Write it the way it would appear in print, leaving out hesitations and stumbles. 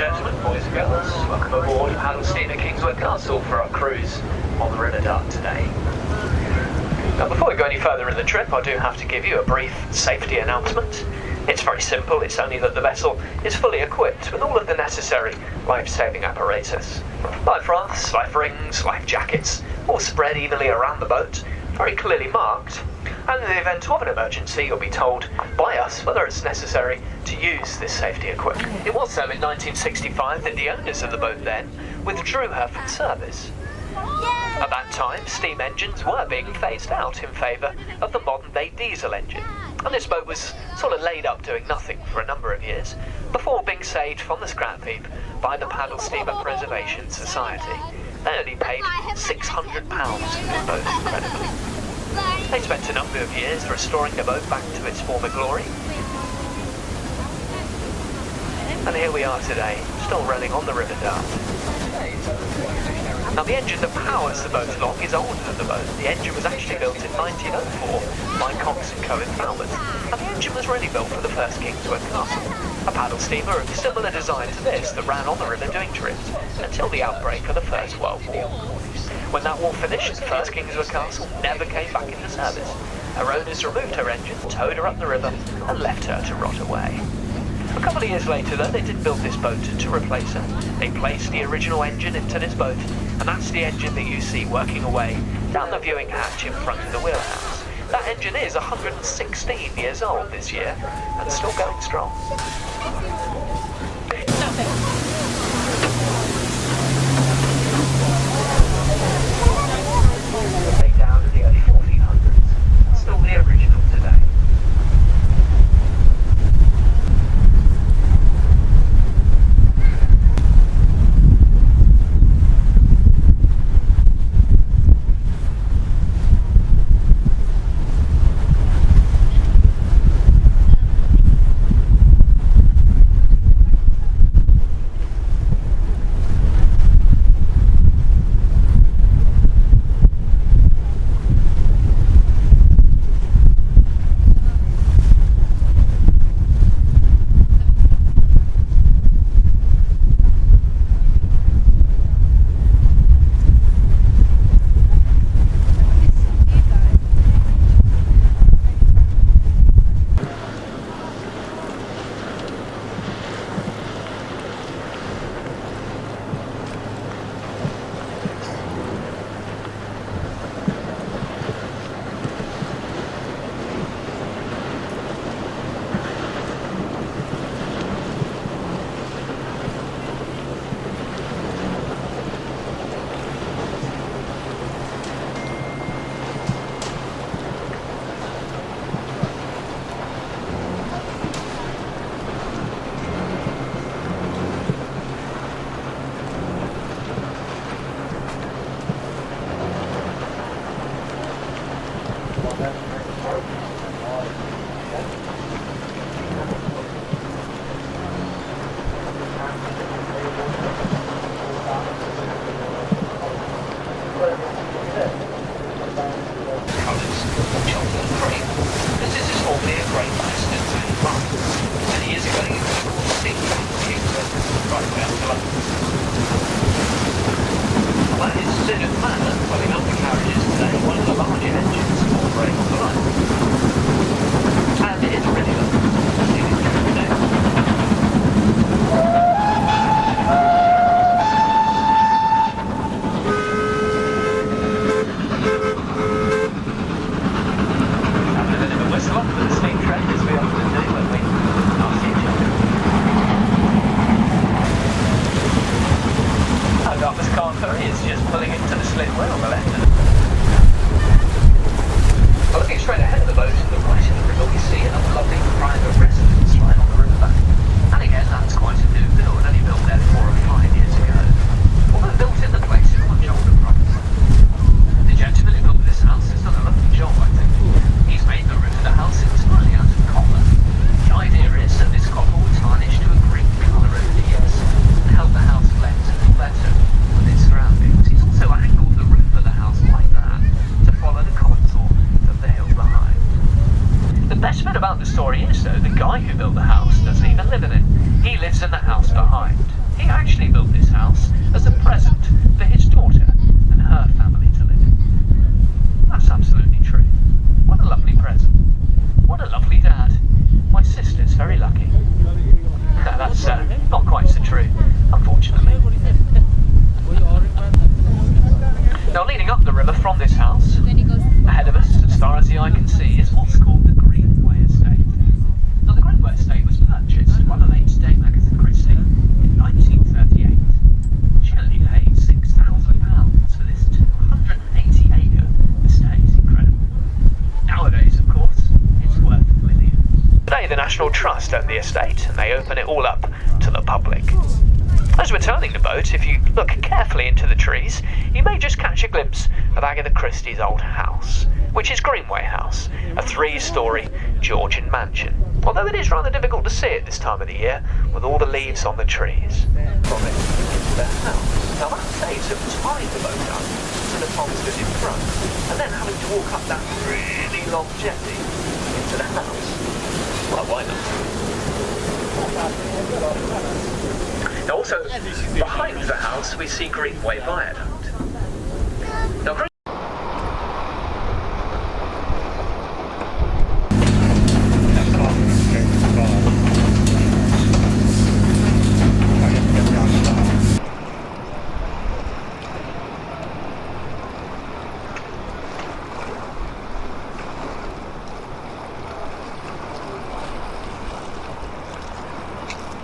gentlemen, boys and girls, welcome aboard paddle steamer Kingswear Castle for our cruise on the River Dart today. Now, before we go any further in the trip, I do have to give you a brief safety announcement. It's very simple. It's only that the vessel is fully equipped with all of the necessary life-saving apparatus. Life rafts, life rings, life jackets, all spread evenly around the boat, very clearly marked. And in the event of an emergency, you'll be told by us whether it's necessary to use this safety equipment. It was so in 1965 that the owners of the boat then withdrew her from service. At that time, steam engines were being phased out in favour of the modern-day diesel engine. And this boat was sort of laid up doing nothing for a number of years before being saved from the scrap heap by the Paddle Steamer Preservation Society. They only paid £600 for this boat, incredibly. They spent a number of years restoring the boat back to its former glory. And here we are today, still running on the River Dart. Now, the engine that powers the boat along is older than the boat. The engine was actually built in 1904 by Cox & Co in Falmouth, and the engine was really built for the first Kingswear Castle, a paddle steamer of similar design to this that ran on the river doing trips until the outbreak of the First World War. When that war finished, the first Kingswear Castle never came back into service. Her owners removed her engine, towed her up the river, and left her to rot away. A couple of years later, though, they did build this boat to replace her. They placed the original engine into this boat, and that's the engine that you see working away down the viewing hatch in front of the wheelhouse. That engine is 116 years old this year, and still going strong. Down in the early 1400s, still the original today. The guy who built the house doesn't even live in it. He lives in the house behind. He actually built this house as a present for his daughter and her family to live in. That's absolutely true. What a lovely present. What a lovely dad. My sister's very lucky. That's not quite so true, unfortunately. Now, leading up the river from this house, ahead of us, as far as the eye can see, is what's called the Greenway Estate. Now, the Greenway Estate was purchased by the late Dame Agatha Christie in 1938. She only paid £6,000 for this 280-acre estate. Incredible. Nowadays, of course, it's worth millions. Today, the National Trust own the estate, and they open it all up to the public. As we're turning the boat, if you look carefully into the trees, you may just catch a glimpse of Agatha Christie's old house, which is Greenway House, a 3-storey Georgian mansion. Although it is rather difficult to see it this time of the year, with all the leaves on the trees. From it into the house. Now that saves them tying the boat up to the ponds in front, and then having to walk up that really long jetty into the house. Well, why not? Now also, behind the house we see Greenway Viaduct. Now,